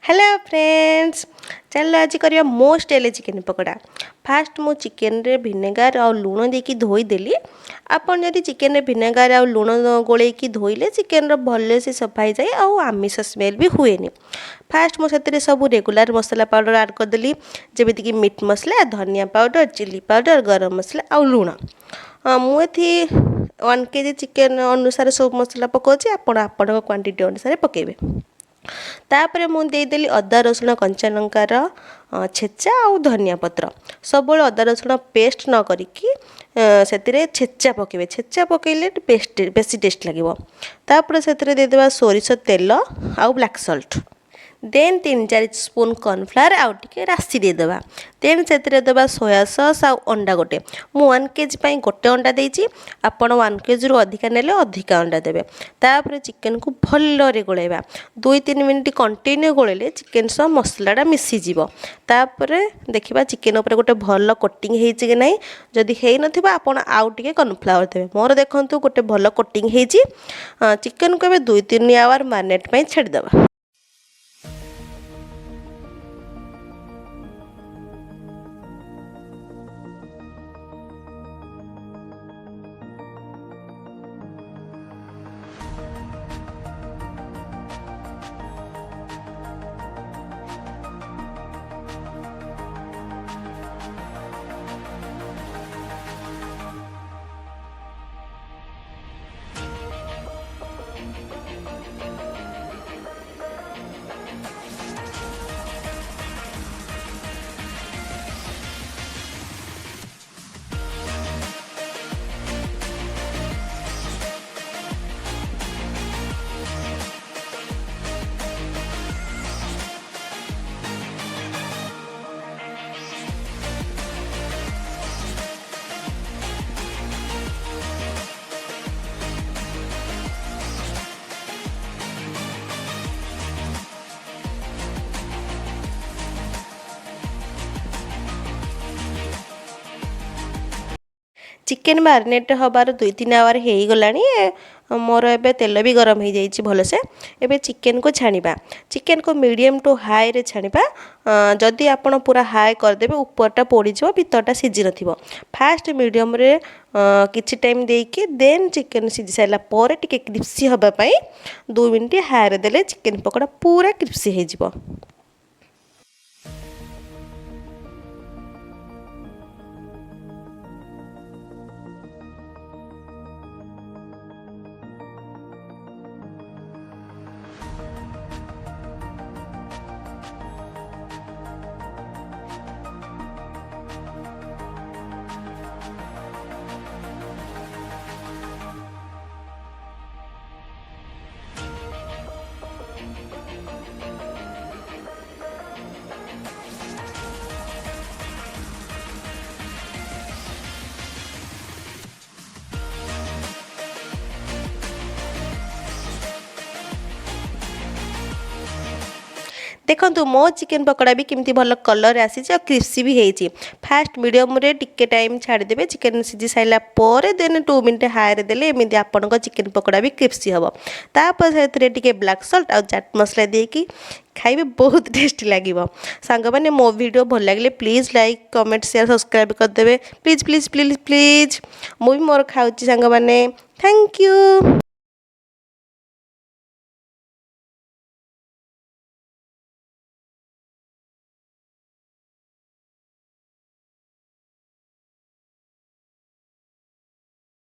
Hello friends, चलो आज करिया मो स्टाइल चिकेन पकोड़ा। फास्ट मु चिकेन रे विनेगार और लुण देकी धोईदेली। आपन जदि चिकेन रे विनेगार और लुण गोलेकी धोइले चिकेन रो भले से सफाई जाए और आमिष स्मेल भी हुएनी। फास्ट मु सेतरे सब रेगुलर मसला पाउडर ऐड करदेली, जेमिति कि मीट मसला, धनिया पाउडर, चिली पाउडर, गरम मसला और लुण। मु एथि 1 kg चिकेन अनुसार सब मसला पकाउछि, आपण आपण क्वांटिटी अनुसार पकेबे। तापर मु देदेली अदा रसुण कंचा लंकार छेचा और धनिया पत्र। सब अदा रसुण पेस्ट न करिकी से छेचा पकेबे। छेचा पकेले बेसी टेस्ट लगे। तापर से देदेबा सोरिष तेल आउ black salt, then 3-4 spoon cornflour आउ टिके राशि देदेबा। देन से देदेबा सोया सॉस आउ अंडा गोटे। मु 1 kg पई गोटे अंडा देइछि, आपण 1 kg रु अधिका नेले अधिका अंडा देबे। तापर चिकेन को भल्ल रे गोळेबा। 2-3 मिनिट कंटिन्यू गोळेले चिकेन सह मसलाटा मिसी जीवो। तापर देखिबा चिकेन ऊपर गोटे भल्ल कोटिंग हेइछि कि नै। जदि हेइ नथिबा आपण आउ टिके कॉर्नफ्लावर देबे। मोर देखंतु गोटे भल्ल कोटिंग हेइछि। चिकेन को एबे 2-3 आवर मैरिनेट पई छाडी देबा। चिकेन मैरिनेट हबार 2-3 आवर हो गलानी। मोर एबे तेल भी गरम हो जाइए भलसे। एबे चिकेन को छाणिबा। चिकेन को मीडियम टू हाई रे छाणिबा। जदि आपण पूरा हाई करदेबे ऊपरटा पोड़ी जिवो, भीतरटा सिझी नथिबो। फास्ट मीडियम रे किछि टाइम देकी देन चिकेन सिझी साइला परे टिके क्रिस्पी हबा पई 2 मिनिट हाई रे देले चिकेन पकोड़ा पूरा क्रिस्पी हो जिवो। देखंतु मो चिकेन पकोड़ा भी केमती भल कलर आसी और क्रिस्पी भी होइछि। फास्ट मीडियम रे टिके टाइम छाड़ी देबे। चिकेन सिझी साइला परे देन 2 मिनिट हाई रे देले एमिति आपनक चिकेन पकोड़ा भी क्रिस्पी हबो। तापर सेतरे टिके ब्लैक सॉल्ट और चाट मसला देकी खाइबे, बहुत टेस्टी लागिबो। सांग माने मो वीडियो भल लागले please like comment share subscribe कर देबे। Please please please please. मु भी मोर खाउची सांग माने। Thank you.